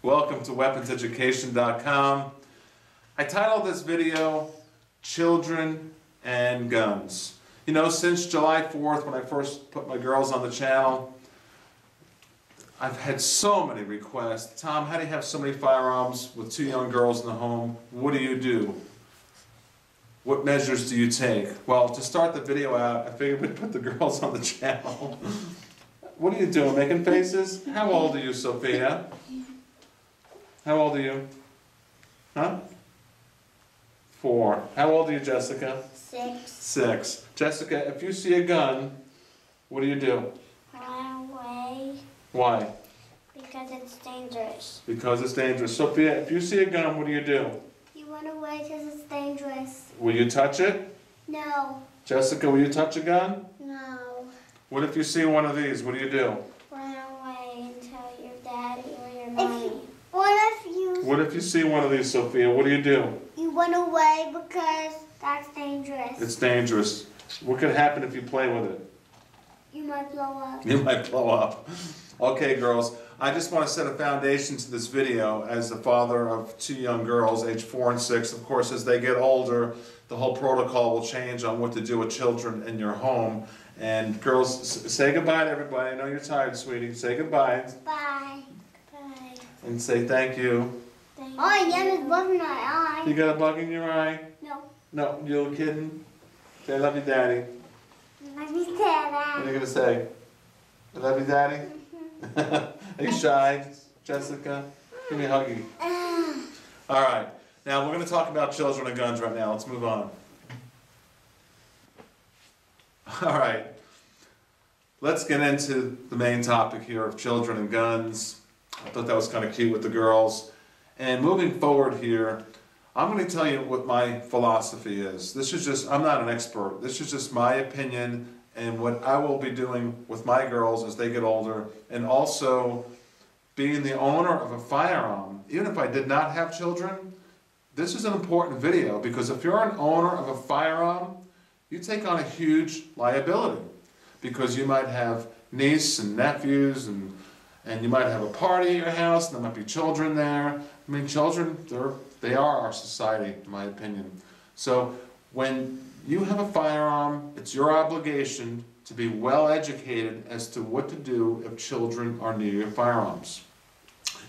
Welcome to weaponseducation.com. I titled this video, Children and Guns. You know, since July 4th, when I first put my girls on the channel, I've had so many requests. Tom, how do you have so many firearms with two young girls in the home? What do you do? What measures do you take? Well, to start the video out, I figured we'd put the girls on the channel. What are you doing, making faces? How old are you, Sophia? How old are you? Huh? 4. How old are you, Jessica? 6. 6. Jessica, if you see a gun, what do you do? Run away. Why? Because it's dangerous. Because it's dangerous. Sophia, if you see a gun, what do you do? You run away because it's dangerous. Will you touch it? No. Jessica, will you touch a gun? No. What if you see one of these? What do you do? Run away and tell your daddy or your mommy. What if you see one of these, Sophia? What do? You run away because that's dangerous. It's dangerous. What could happen if you play with it? You might blow up. You might blow up. Okay, girls, I just want to set a foundation to this video as the father of 2 young girls, age 4 and 6. Of course, as they get older, the whole protocol will change on what to do with children in your home. And girls, say goodbye to everybody. I know you're tired, sweetie. Say goodbye. Bye. Bye. And say thank you. Oh, yeah, there's bug in my eye. You got a bug in your eye? No. No, you kidding? Say I love you, Daddy. Let me say that. What are you going to say? I love you, Daddy? Are you shy, Jessica? Give me a huggy. All right. Now, we're going to talk about children and guns right now. Let's move on. All right. Let's get into the main topic here of children and guns. I thought that was kind of cute with the girls. And moving forward here, I'm going to tell you what my philosophy is. This is just, I'm not an expert. This is just my opinion and what I will be doing with my girls as they get older. And also, being the owner of a firearm, even if I did not have children, this is an important video because if you're an owner of a firearm, you take on a huge liability because you might have nieces and nephews and you might have a party at your house and there might be children there. I mean, children, they are our society, in my opinion. So when you have a firearm, it's your obligation to be well educated as to what to do if children are near your firearms.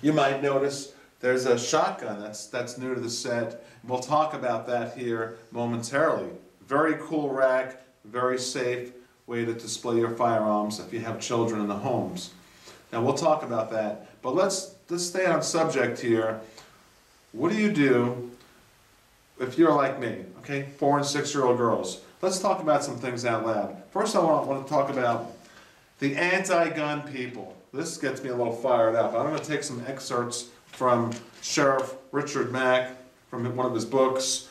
You might notice there's a shotgun that's new to the set. We'll talk about that here momentarily. Very cool rack, very safe way to display your firearms if you have children in the homes. Now we'll talk about that, but let's stay on subject here. What do you do if you're like me, okay, 4 and 6-year-old girls? Let's talk about some things out loud. First I want to talk about the anti-gun people. This gets me a little fired up. I'm going to take some excerpts from Sheriff Richard Mack from one of his books,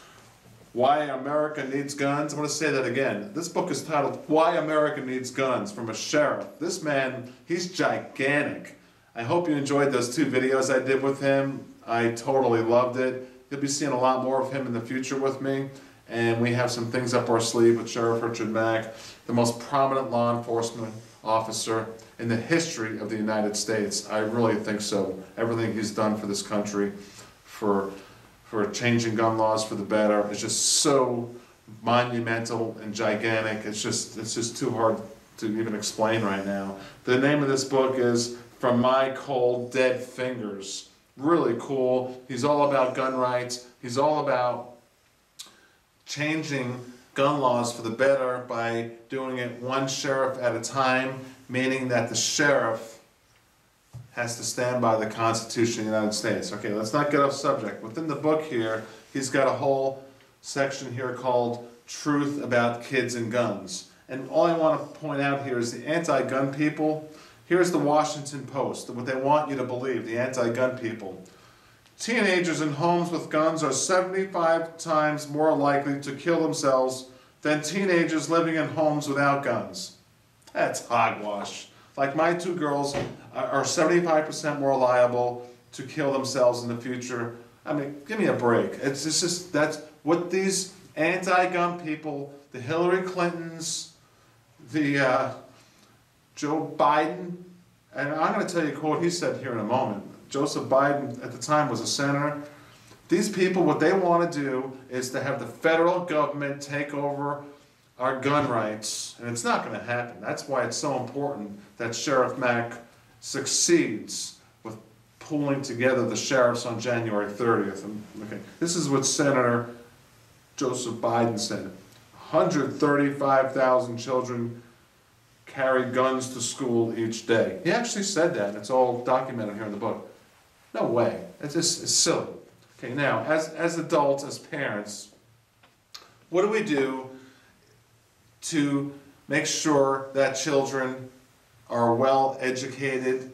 Why America Needs Guns. I'm going to say that again. This book is titled Why America Needs Guns, from a sheriff. This man, he's gigantic. I hope you enjoyed those 2 videos I did with him. I totally loved it. You'll be seeing a lot more of him in the future with me. And we have some things up our sleeve with Sheriff Richard Mack, the most prominent law enforcement officer in the history of the United States. I really think so. Everything he's done for this country, for changing gun laws for the better, is just so monumental and gigantic. It's just too hard to even explain right now. The name of this book is From My Cold Dead Fingers. Really cool. He's all about gun rights. He's all about changing gun laws for the better by doing it one sheriff at a time, meaning that the sheriff has to stand by the Constitution of the United States. Okay, let's not get off subject. Within the book here, he's got a whole section here called Truth About Kids and Guns. And all I want to point out here is the anti-gun people. Here's the Washington Post, what they want you to believe, the anti-gun people. Teenagers in homes with guns are 75 times more likely to kill themselves than teenagers living in homes without guns. That's hogwash. Like my 2 girls are 75% more liable to kill themselves in the future. I mean, give me a break. It's just, that's what these anti-gun people, the Hillary Clintons, the Joe Biden, and I'm going to tell you a quote he said here in a moment. Joseph Biden at the time was a senator. These people, what they want to do is to have the federal government take over our gun rights, and it's not going to happen. That's why it's so important that Sheriff Mack succeeds with pulling together the sheriffs on January 30th. And, okay, this is what Senator Joseph Biden said. 135,000 children carry guns to school each day. He actually said that, and it's all documented here in the book. No way. It's silly. Okay, now, as adults, as parents, what do we do to make sure that children are well educated?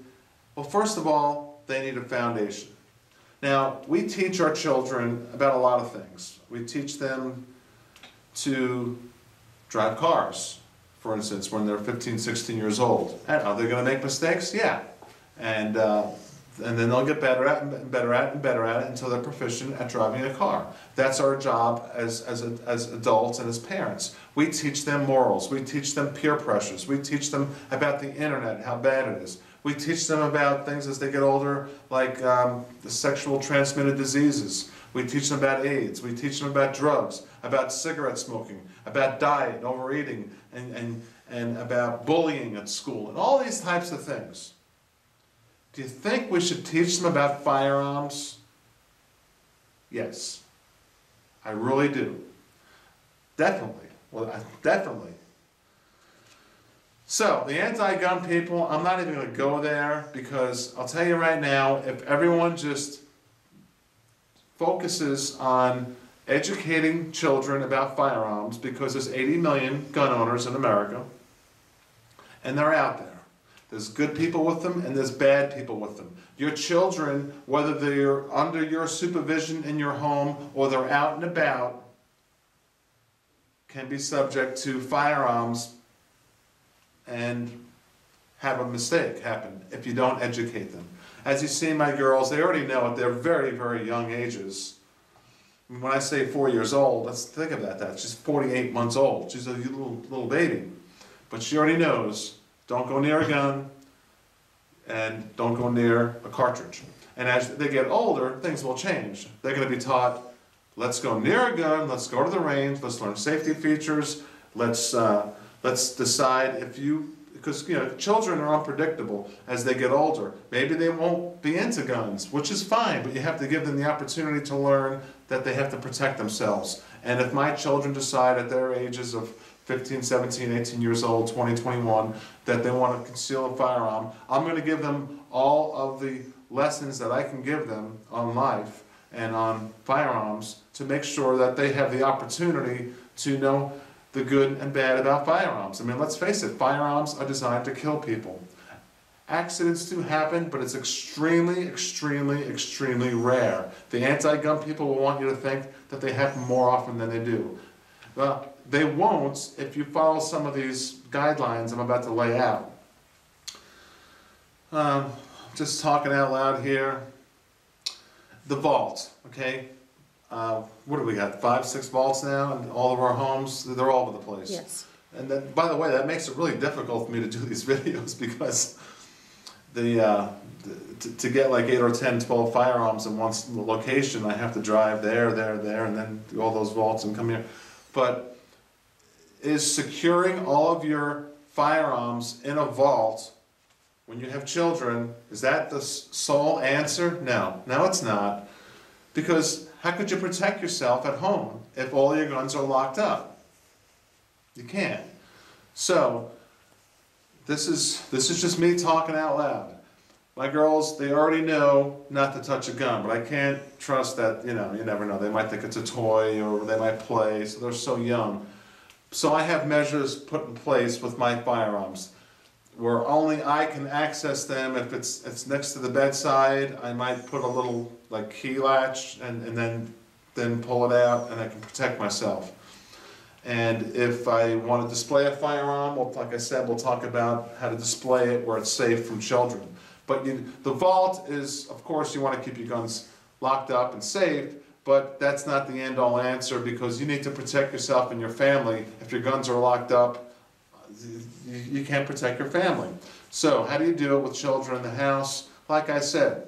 Well, first of all, they need a foundation. Now, we teach our children about a lot of things. We teach them to drive cars, for instance, when they're 15, 16 years old. And are they going to make mistakes? Yeah. And then they'll get better at it and better at it and better at it until they're proficient at driving a car. That's our job as adults and as parents. We teach them morals. We teach them peer pressures. We teach them about the internet, how bad it is. We teach them about things as they get older, like the sexual transmitted diseases. We teach them about AIDS. We teach them about drugs, about cigarette smoking, about diet and overeating, and about bullying at school, and all these types of things. Do you think we should teach them about firearms? Yes. I really do. Definitely. Well, definitely. So, the anti-gun people, I'm not even going to go there, because I'll tell you right now, if everyone just focuses on educating children about firearms, because there's 80 million gun owners in America, and they're out there. There's good people with them, and there's bad people with them. Your children, whether they're under your supervision in your home or they're out and about, can be subject to firearms and have a mistake happen if you don't educate them. As you see, my girls, they already know at their very, very young ages. When I say 4 years old, let's think about that. She's 48 months old. She's a little baby. But she already knows, don't go near a gun, and don't go near a cartridge. And as they get older, things will change. They're going to be taught, let's go near a gun, let's go to the range, let's learn safety features, let's decide if you, because children are unpredictable as they get older. Maybe they won't be into guns, which is fine, but you have to give them the opportunity to learn that they have to protect themselves. And if my children decide at their ages of 15, 17, 18 years old, 20, 21, that they want to conceal a firearm, I'm going to give them all of the lessons that I can give them on life and on firearms to make sure that they have the opportunity to know the good and bad about firearms. I mean, let's face it, firearms are designed to kill people. Accidents do happen, but it's extremely, extremely, extremely rare. The anti-gun people will want you to think that they happen more often than they do. Well, they won't if you follow some of these guidelines I'm about to lay out. Just talking out loud here. The vault, okay? What do we got, 5, 6 vaults now in all of our homes? They're all over the place. Yes. And then, by the way, that makes it really difficult for me to do these videos, because to get like 8 or 10, 12 firearms in one location, I have to drive there, and then do all those vaults and come here. But is securing all of your firearms in a vault when you have children, is that the sole answer? No, it's not. Because how could you protect yourself at home if all your guns are locked up? You can't. So, this is just me talking out loud. My girls, they already know not to touch a gun, but I can't trust that, you never know. They might think it's a toy, or they might play, so they're so young. So I have measures put in place with my firearms, where only I can access them. If it's next to the bedside, I might put a little like key latch and then pull it out, and I can protect myself. And if I want to display a firearm, well, like I said, we'll talk about how to display it where it's safe from children. But the vault is, of course, you want to keep your guns locked up and safe, but that's not the end-all answer, because you need to protect yourself and your family. If your guns are locked up, you can't protect your family. So how do you do it with children in the house? Like I said,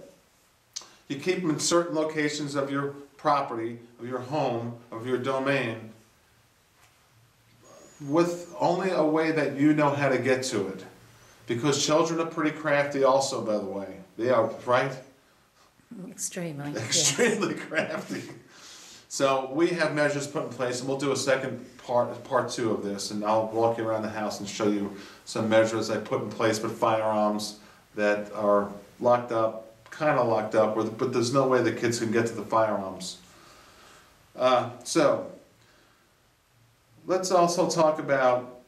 You keep them in certain locations of your property, of your home, of your domain, with only a way that you know how to get to it. Because children are pretty crafty also, by the way. They are, right? Extremely. Extremely crafty. So we have measures put in place, and we'll do a second part two of this, and I'll walk you around the house and show you some measures I put in place with firearms that are locked up, kind of locked up, but there's no way the kids can get to the firearms. So let's also talk about,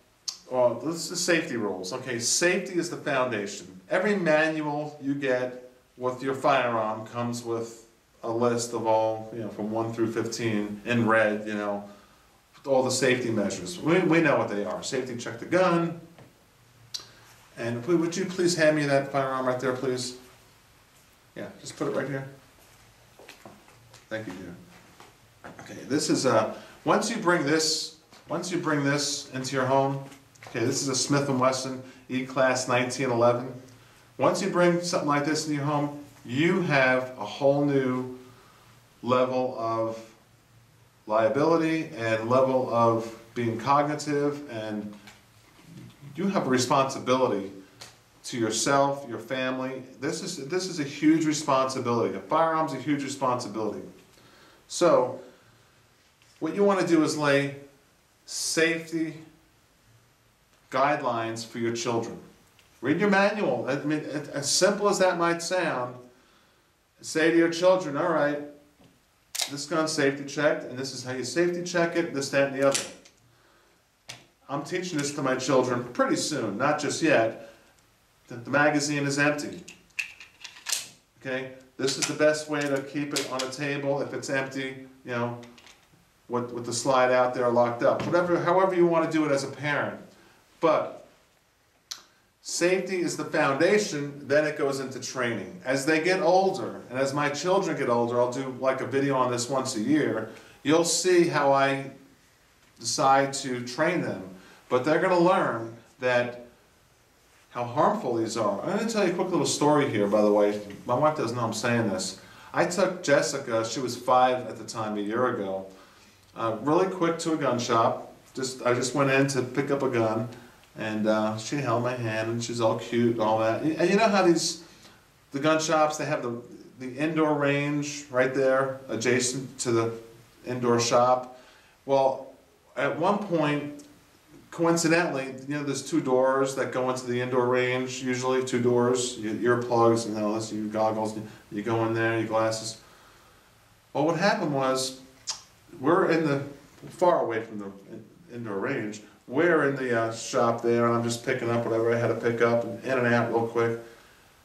well, this is safety rules. Okay, safety is the foundation. Every manual you get with your firearm comes with a list of all, from 1 through 15 in red, with all the safety measures. We know what they are. Safety check the gun. And would you please hand me that firearm right there, please? Yeah, just put it right here. Thank you, dear. Okay, this is once you bring this into your home. Okay, this is a Smith & Wesson E-Class 1911. Once you bring something like this into your home, you have a whole new level of liability and level of being cognitive, and you have a responsibility to yourself, your family. This is a huge responsibility. A firearm's a huge responsibility. So what you want to do is lay safety guidelines for your children. Read your manual. I mean, as simple as that might sound, say to your children, all right, this gun's safety checked, and this is how you safety check it, this, that, and the other. I'm teaching this to my children pretty soon, not just yet. The magazine is empty. Okay? This is the best way to keep it on a table if it's empty, with the slide out there locked up. However you want to do it as a parent. But safety is the foundation, then it goes into training. As they get older, and as my children get older, I'll do like a video on this once a year, you'll see how I decide to train them. But they're going to learn how harmful these are. I'm going to tell you a quick little story here, by the way. My wife doesn't know I'm saying this. I took Jessica, she was 5 at the time, a year ago, really quick to a gun shop. I just went in to pick up a gun, and she held my hand, and she's all cute and all that. And you know how the gun shops, they have the indoor range right there adjacent to the indoor shop? Well, at one point, coincidentally, there's 2 doors that go into the indoor range, usually 2 doors, your earplugs and all this, your goggles, you go in there, your glasses. Well, what happened was, we're far away from the indoor range, we're in the shop there, and I'm just picking up whatever I had to pick up, and in and out real quick.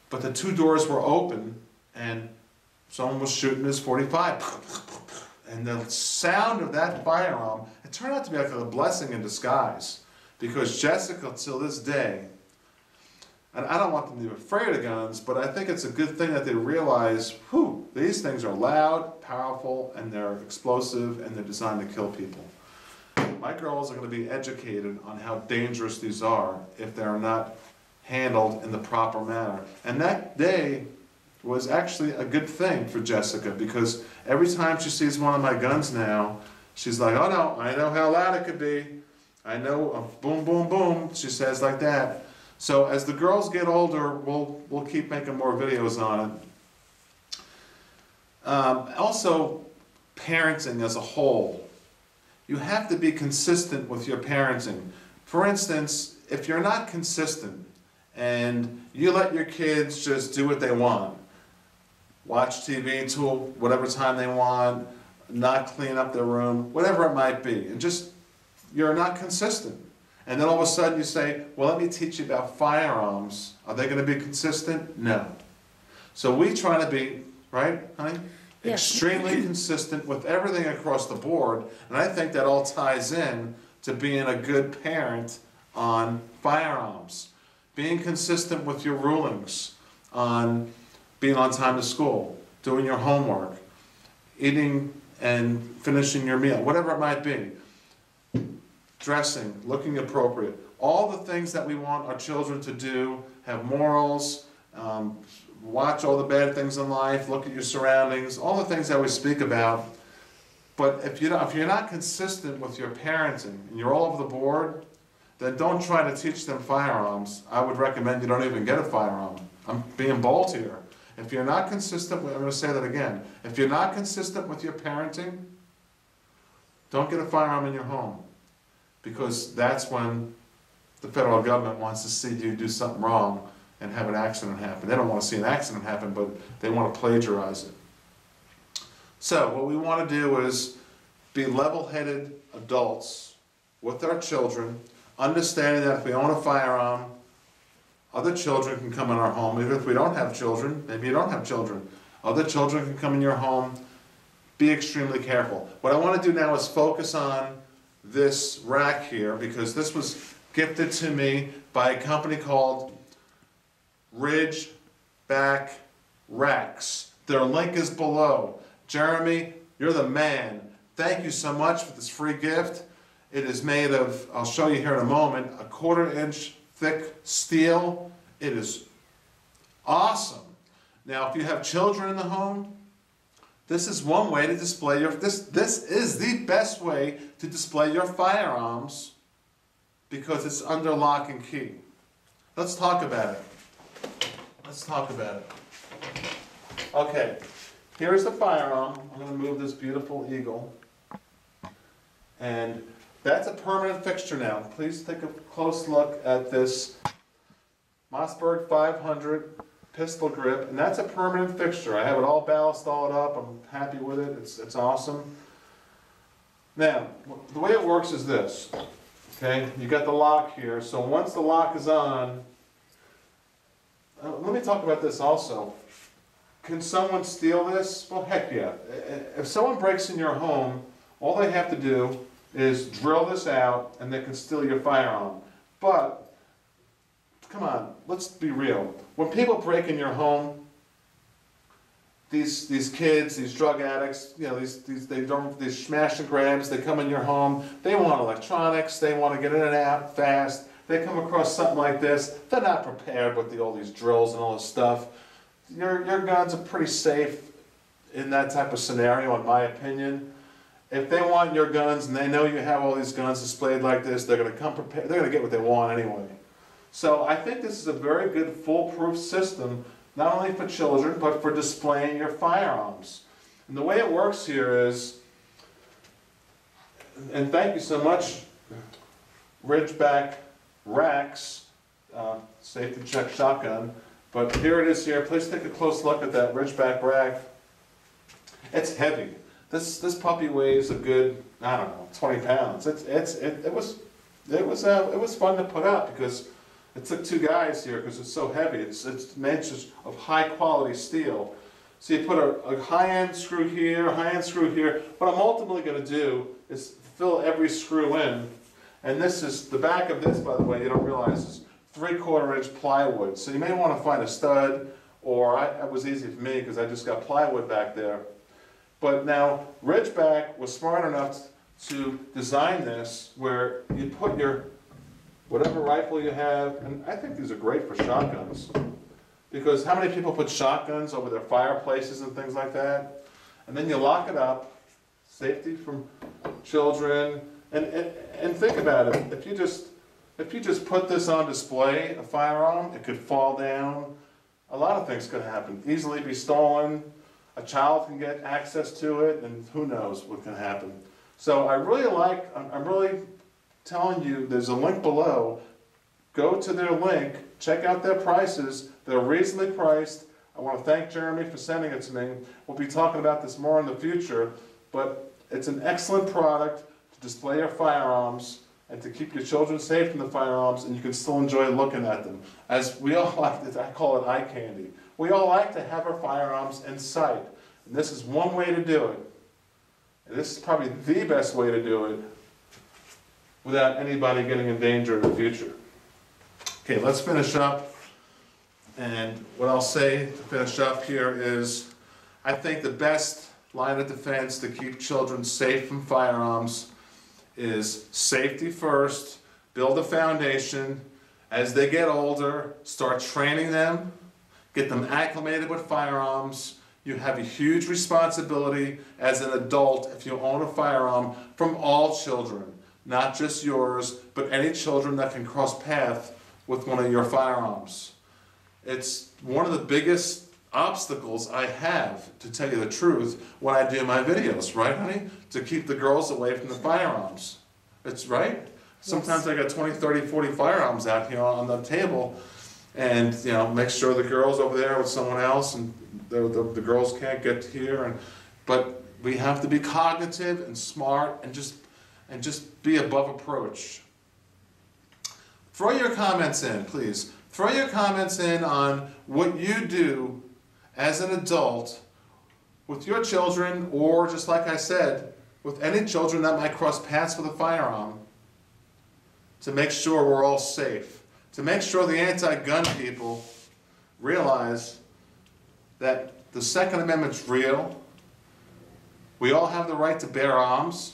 But the 2 doors were open, and someone was shooting his .45. And the sound of that firearm, it turned out to be like a blessing in disguise. Because Jessica, till this day, and I don't want them to be afraid of guns, but I think it's a good thing that they realize, these things are loud, powerful, and they're explosive, and they're designed to kill people. My girls are going to be educated on how dangerous these are if they're not handled in the proper manner. And that day was actually a good thing for Jessica, because every time she sees one of my guns now, she's like, oh no, I know how loud it could be. I know, boom, boom, boom, she says like that. So as the girls get older, we'll keep making more videos on it. Also, parenting as a whole. You have to be consistent with your parenting. For instance, if you're not consistent and you let your kids just do what they want, watch TV till whatever time they want, not clean up their room, whatever it might be, and you're not consistent. And then all of a sudden you say, well, let me teach you about firearms. Are they going to be consistent? No. So we try to be, right, honey? Yes. Extremely consistent with everything across the board. And I think that all ties in to being a good parent on firearms. Being consistent with your rulings on being on time to school, doing your homework, eating and finishing your meal, whatever it might be. Dressing, looking appropriate. All the things that we want our children to do, have morals, watch all the bad things in life, look at your surroundings, all the things that we speak about. But if you're not consistent with your parenting and you're all over the board, then don't try to teach them firearms. I would recommend you don't even get a firearm. I'm being bold here. If you're not consistent with, I'm going to say that again. If you're not consistent with your parenting, don't get a firearm in your home. Because that's when the federal government wants to see you do something wrong and have an accident happen. They don't want to see an accident happen, but they want to plagiarize it. So what we want to do is be level-headed adults with our children, understanding that if we own a firearm, other children can come in our home. Even if we don't have children, maybe you don't have children, other children can come in your home. Be extremely careful. What I want to do now is focus on this rack here, because this was gifted to me by a company called Ridgeback Racks. Their link is below. Jeremy, you're the man. Thank you so much for this free gift. It is made of, I'll show you here in a moment, a 1/4 inch thick steel. It is awesome. Now, if you have children in the home, this is one way to display your, this is the best way to display your firearms because it's under lock and key. Let's talk about it. Let's talk about it. Okay, here's the firearm. I'm going to move this beautiful eagle. And that's a permanent fixture now. Please take a close look at this Mossberg 500 pistol grip, and that's a permanent fixture. I have it all ballasted up. I'm happy with it. It's awesome. Now, the way it works is this. Okay, you got the lock here. So once the lock is on, let me talk about this also. Can someone steal this? Well, heck yeah. If someone breaks in your home, all they have to do is drill this out and they can steal your firearm. But, come on, let's be real. When people break in your home, these kids, these drug addicts, you know, these smash and grabs, they come in your home, they want electronics, they want to get in and out fast, they come across something like this, they're not prepared with all these drills and all this stuff. Your guns are pretty safe in that type of scenario, in my opinion. If they want your guns and they know you have all these guns displayed like this, they're going to come prepared. They're going to get what they want anyway. So I think this is a very good foolproof system, not only for children, but for displaying your firearms. And the way it works here is, and thank you so much, Ridgeback Racks, safety check shotgun. But here it is here. Please take a close look at that Ridgeback rack. It's heavy. This puppy weighs a good, I don't know, 20 pounds. It was fun to put up because it took 2 guys here because it's so heavy. It's made of high quality steel. So you put a high-end screw here, high-end screw here. What I'm ultimately going to do is fill every screw in. And this is, the back of this, by the way, you don't realize, is 3/4 inch plywood. So you may want to find a stud, or it was easy for me because I just got plywood back there. But now, Ridgeback was smart enough to design this where you put your, whatever rifle you have, and I think these are great for shotguns. Because how many people put shotguns over their fireplaces and things like that? And then you lock it up, safety from children, and think about it. If you just put this on display, a firearm, it could fall down. A lot of things could happen. Easily be stolen. A child can get access to it, and who knows what can happen. So I'm really telling you, there's a link below. Go to their link, check out their prices. They're reasonably priced. I want to thank Jeremy for sending it to me. We'll be talking about this more in the future, but it's an excellent product to display your firearms and to keep your children safe from the firearms, and you can still enjoy looking at them. As we all like, I call it eye candy. We all like to have our firearms in sight, and this is one way to do it. And this is probably the best way to do it without anybody getting in danger in the future. Okay, let's finish up. And what I'll say to finish up here is, I think the best line of defense to keep children safe from firearms is safety first, build a foundation. As they get older, start training them, get them acclimated with firearms. You have a huge responsibility as an adult if you own a firearm from all children, not just yours, but any children that can cross paths with one of your firearms. It's one of the biggest obstacles I have, to tell you the truth, when I do my videos, right, honey? To keep the girls away from the firearms. It's right. Sometimes I got 20, 30, 40 firearms out here on the table, and make sure the girl's over there with someone else, and the girls can't get here. But we have to be cognitive and smart, and just be above approach. Throw your comments in, please. Throw your comments in on what you do as an adult with your children, or just like I said, with any children that might cross paths with a firearm, to make sure we're all safe, to make sure the anti-gun people realize that the Second Amendment's real. We all have the right to bear arms,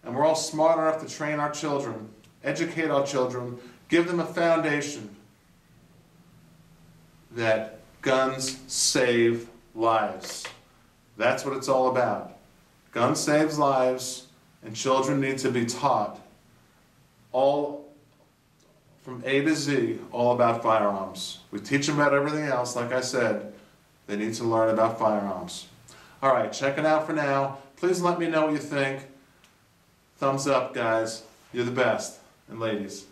and we're all smart enough to train our children, educate our children, give them a foundation that guns save lives. That's what it's all about. Guns saves lives, and children need to be taught all from A to Z, all about firearms. We teach them about everything else, like I said. They need to learn about firearms. All right, check it out for now. Please let me know what you think. Thumbs up, guys. You're the best. And ladies.